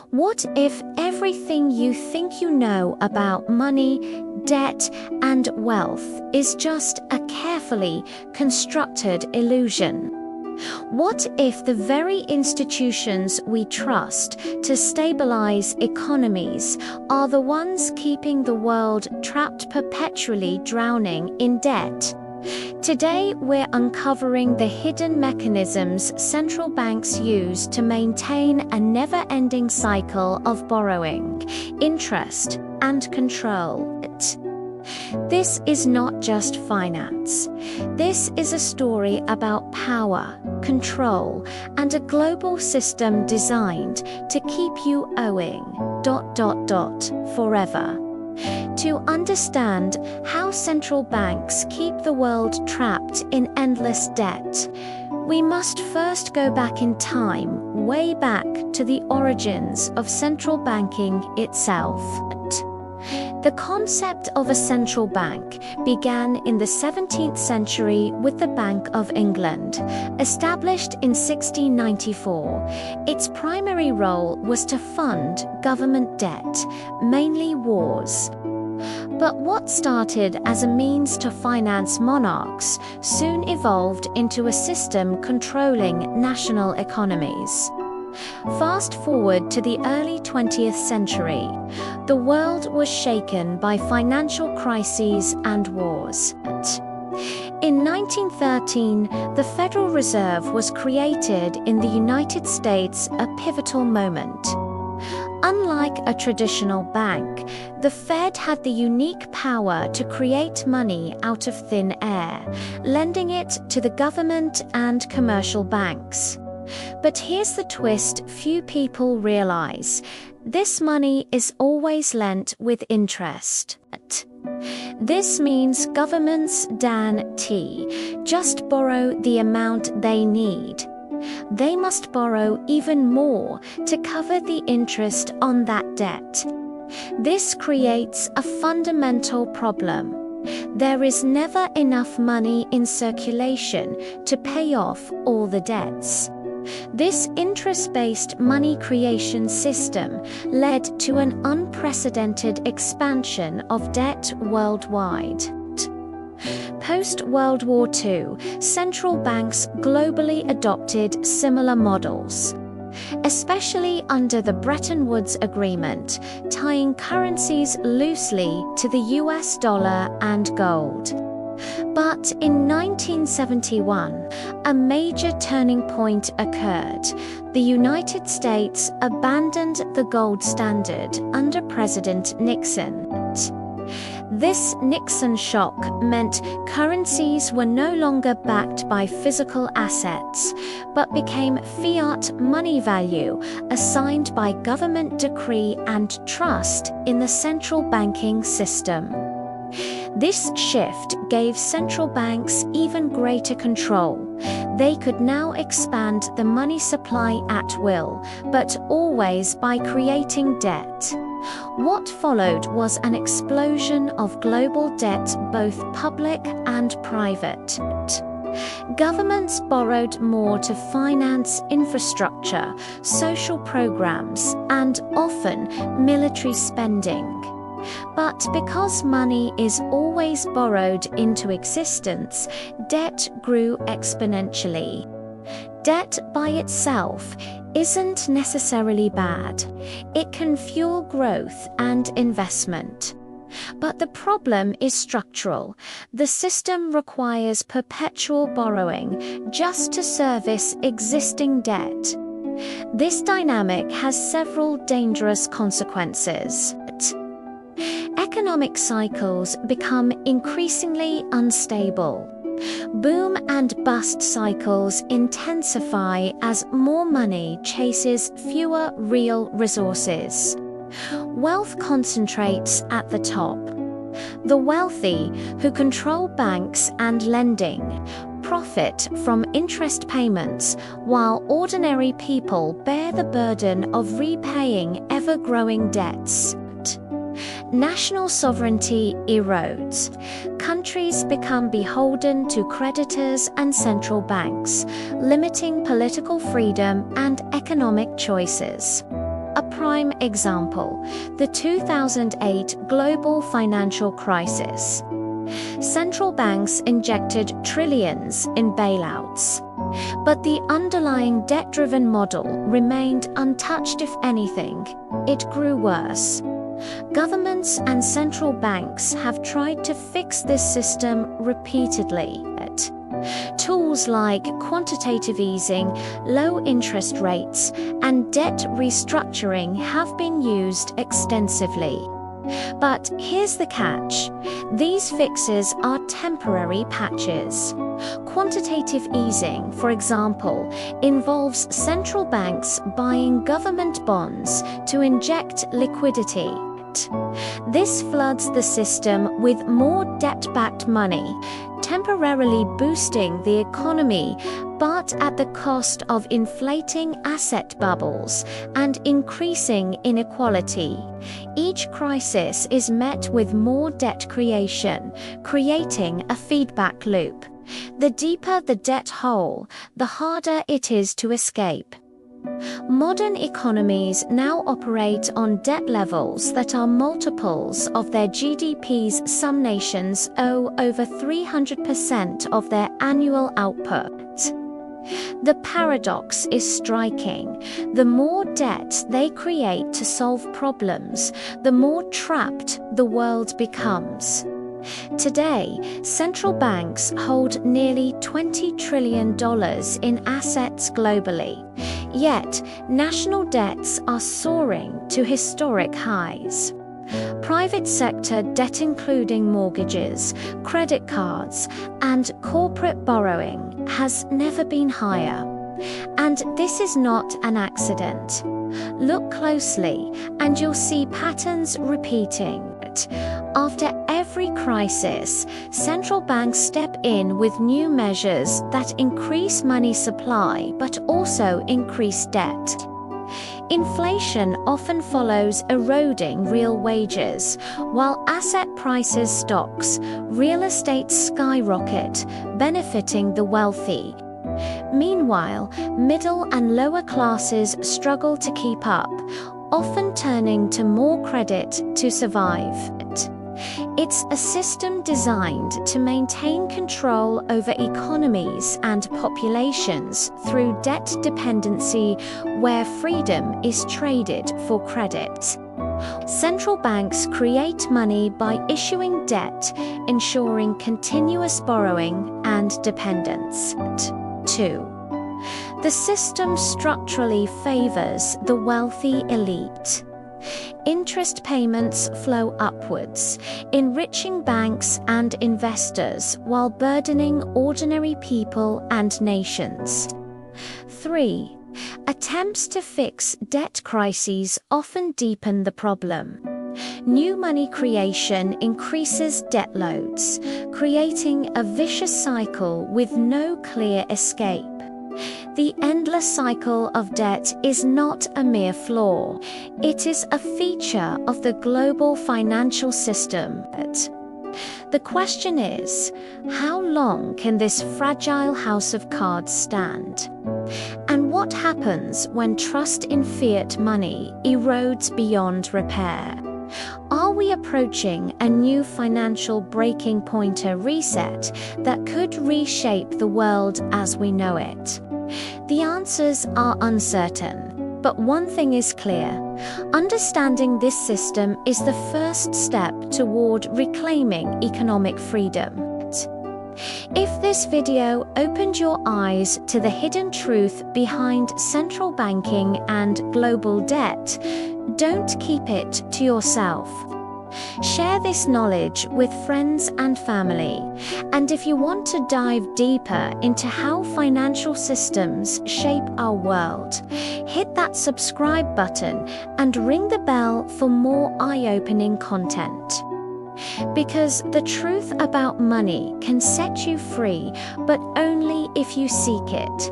What if everything you think you know about money, debt, and wealth is just a carefully constructed illusion? What if the very institutions we trust to stabilize economies are the ones keeping the world trapped, perpetually drowning in debt? Today, we're uncovering the hidden mechanisms central banks use to maintain a never-ending cycle of borrowing, interest, and control. This is not just finance. This is a story about power, control, and a global system designed to keep you owing ... forever. To understand how central banks keep the world trapped in endless debt, we must first go back in time, way back to the origins of central banking itself. The concept of a central bank began in the 17th century with the Bank of England. Established in 1694, its primary role was to fund government debt, mainly wars. But what started as a means to finance monarchs soon evolved into a system controlling national economies. Fast forward to the early 20th century, the world was shaken by financial crises and wars. In 1913, the Federal Reserve was created in the United States, a pivotal moment. Unlike a traditional bank, the Fed had the unique power to create money out of thin air, lending it to the government and commercial banks. But here's the twist few people realize. This money is always lent with interest. This means governments just borrow the amount they need. They must borrow even more to cover the interest on that debt. This creates a fundamental problem. There is never enough money in circulation to pay off all the debts. This interest-based money creation system led to an unprecedented expansion of debt worldwide. Post-World War II, central banks globally adopted similar models, especially under the Bretton Woods Agreement, tying currencies loosely to the US dollar and gold. But in 1971, a major turning point occurred. The United States abandoned the gold standard under President Nixon. This Nixon shock meant currencies were no longer backed by physical assets, but became fiat money value assigned by government decree and trust in the central banking system. This shift gave central banks even greater control. They could now expand the money supply at will, but always by creating debt. What followed was an explosion of global debt, both public and private. Governments borrowed more to finance infrastructure, social programs, and often military spending. But because money is always borrowed into existence, debt grew exponentially. Debt by itself isn't necessarily bad. It can fuel growth and investment. But the problem is structural. The system requires perpetual borrowing just to service existing debt. This dynamic has several dangerous consequences. Economic cycles become increasingly unstable. Boom and bust cycles intensify as more money chases fewer real resources. Wealth concentrates at the top. The wealthy, who control banks and lending, profit from interest payments, while ordinary people bear the burden of repaying ever-growing debts. National sovereignty erodes. Countries become beholden to creditors and central banks, limiting political freedom and economic choices. prime example, the 2008 global financial crisis. Central banks injected trillions in bailouts. But the underlying debt-driven model remained untouched. If anything, it grew worse. Governments and central banks have tried to fix this system repeatedly. Tools like quantitative easing, low interest rates, and debt restructuring have been used extensively. But here's the catch: these fixes are temporary patches. Quantitative easing, for example, involves central banks buying government bonds to inject liquidity. This floods the system with more debt-backed money, temporarily boosting the economy, but at the cost of inflating asset bubbles and increasing inequality. Each crisis is met with more debt creation, creating a feedback loop. The deeper the debt hole, the harder it is to escape. Modern economies now operate on debt levels that are multiples of their GDPs. Some nations owe over 300% of their annual output. The paradox is striking. The more debt they create to solve problems, the more trapped the world becomes. Today, central banks hold nearly $20 trillion in assets globally. Yet, national debts are soaring to historic highs. Private sector debt, including mortgages, credit cards, and corporate borrowing, has never been higher. And this is not an accident. Look closely, and you'll see patterns repeating. After every crisis, central banks step in with new measures that increase money supply but also increase debt. Inflation often follows eroding real wages, while asset prices stocks, real estate skyrocket, benefiting the wealthy. Meanwhile, middle and lower classes struggle to keep up, often turning to more credit to survive. It's a system designed to maintain control over economies and populations through debt dependency, where freedom is traded for credit. Central banks create money by issuing debt, ensuring continuous borrowing and dependence. 2. The system structurally favors the wealthy elite. Interest payments flow upwards, enriching banks and investors while burdening ordinary people and nations. 3. Attempts to fix debt crises often deepen the problem. New money creation increases debt loads, creating a vicious cycle with no clear escape. The endless cycle of debt is not a mere flaw. It is a feature of the global financial system. The question is, how long can this fragile house of cards stand? And what happens when trust in fiat money erodes beyond repair? Are we approaching a new financial breaking point, a reset that could reshape the world as we know it? The answers are uncertain, but one thing is clear: understanding this system is the first step toward reclaiming economic freedom. If this video opened your eyes to the hidden truth behind central banking and global debt, don't keep it to yourself. Share this knowledge with friends and family. And if you want to dive deeper into how financial systems shape our world, hit that subscribe button and ring the bell for more eye-opening content. Because the truth about money can set you free, but only if you seek it.